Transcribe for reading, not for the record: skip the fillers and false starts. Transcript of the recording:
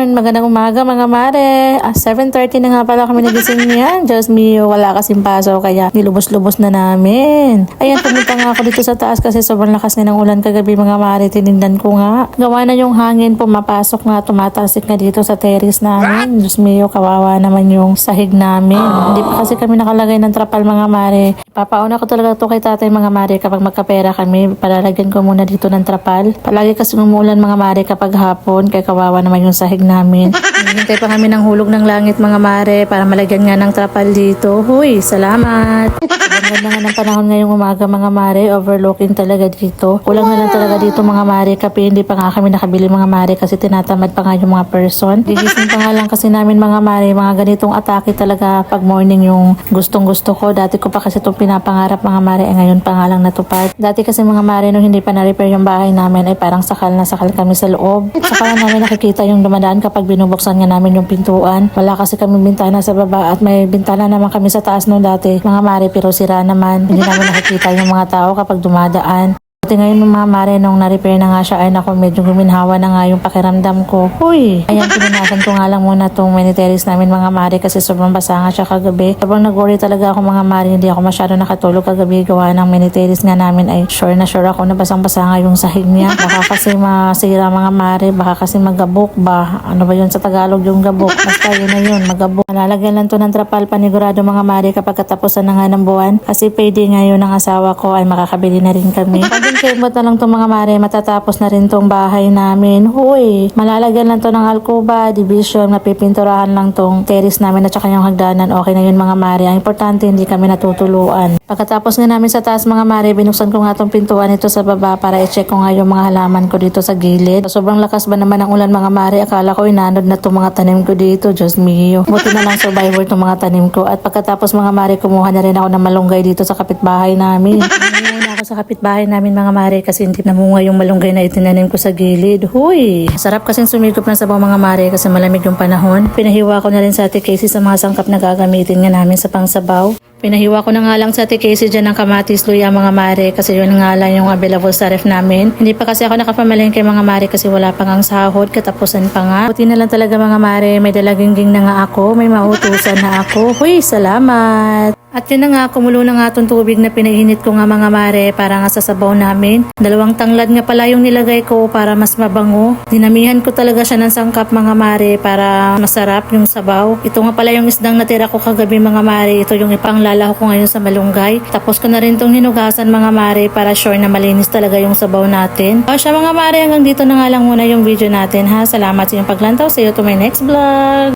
Ayan, magandang umaga mga mare. 7:30 na nga pala kami nagising niyan. Diyos mio, wala kasing paso kaya nilubos-lubos na namin. Ayan, pumunta nga ako dito sa taas kasi sobrang lakas nga ng ulan kagabi mga mare. Tinindan ko nga. Gawa na yung hangin pumapasok nga, tumatalsik nga dito sa terrace namin. Diyos mio, kawawa naman yung sahig namin. Hindi pa kasi kami nakalagay ng trapal mga mare. Ipapauna ko talaga to kay tatay mga mare kapag magkapera kami. Palalagyan ko muna dito ng trapal. Palagi kasi umuulan mga mare kapag hapon kaya kawawa naman yung sahig namin. Hintay pa kami ng hulog ng langit mga mare para malagyan nga ng trapal dito. Huy, salamat! Ang ganda nga ng panahon ngayong umaga mga mare, overlooking talaga dito. Kulang na lang talaga dito mga mare, kape hindi pa nga kami nakabili mga mare kasi tinatamad pa nga yung mga person. Gigising pa nga lang kasi namin mga mare, mga ganitong atake talaga pag morning yung gustong gusto ko. Dati ko pa kasi itong pinapangarap mga mare, ngayon pa nga lang natupad. Dati kasi mga mare nung hindi pa na-repair yung bahay namin ay parang sakal na sakal kami sa loob. Saka namin nakikita yung dumadaan kapag binubuksan nga namin yung pintuan. Wala kasi kami bintana sa baba at may bintana naman kami sa taas nung dati mga mare, pero sira naman. Hindi namin nakikita yung mga tao kapag dumadaan. Buti ngayon mga mare, nung na-repair na nga siya ay naku, medyo guminhawa na nga yung pakiramdam ko. Huy! Ayan, pinunasan ko nga lang muna tong mini terrace namin mga mare kasi sobrang basa nga siya kagabi. Sobrang nag-worry talaga ako mga mare, hindi ako masyado nakatulog kagabi gawa ng mini terrace nga namin ay sure na sure ako na basang-basa nga yung sahig niya. Baka kasi masira mga mare, baka kasi magabok ba? Ano ba yun sa Tagalog yung gabok? Basta yun na yun, magabok. Nalalagyan lang to ng trapal panigurado mga mare kapag katapusan na nga ng buwan kasi payday ngayon ng asawa ko ay makakabili na rin kami. Kembot na lang itong mga mare, matatapos na rin itong bahay namin. Huy, malalagyan lang to ng alcoba, division, mapipinturahan lang tong terrace namin at saka yung hagdanan. Okay na yun mga mare. Ang importante, hindi kami natutuluan. Pagkatapos nga namin sa taas mga mare, binuksan ko nga itong pintuan ito sa baba para i-check ko nga yung mga halaman ko dito sa gilid. Sobrang lakas ba naman ang ulan mga mare, akala ko inanod na itong mga tanim ko dito. Diyos mio. Buti na lang survivor itong mga tanim ko. At pagkatapos mga mare, kumuha na rin ako ng malunggay dito sa kapitbahay namin. Sa kapitbahay namin mga mare kasi hindi namunga yung malunggay na itinanim ko sa gilid. Huy! Sarap kasing sumigop ng sabaw mga mare kasi malamig yung panahon. Pinahiwa ko na rin sa Ate Casey sa mga sangkap na gagamitin nga namin sa pangsabaw. Pinahiwa ko na nga lang sa Ate Casey dyan ng kamatis, luya mga mare kasi yun nga lang yung available sa ref namin. Hindi pa kasi ako nakapamalengke mga mare kasi wala pang ang sahod, katapusan pa nga. Buti na lang talaga mga mare, may dalagingging na nga ako, may mautusan na ako. Huy! Salamat! At yun na nga, kumulo na nga itong tubig na pinainit ko nga mga mare para nga sa sabaw namin. 2 tanglad nga pala yung nilagay ko para mas mabango. Dinamihan ko talaga siya ng sangkap mga mare para masarap yung sabaw. Ito nga pala yung isdang natira ko kagabi mga mare. Ito yung ipanglalaho ko ngayon sa malunggay. Tapos ko na rin itong hinugasan mga mare para sure na malinis talaga yung sabaw natin. O siya mga mare, hanggang dito na nga lang muna yung video natin ha. Salamat sa inyong paglantaw. See you to my next vlog.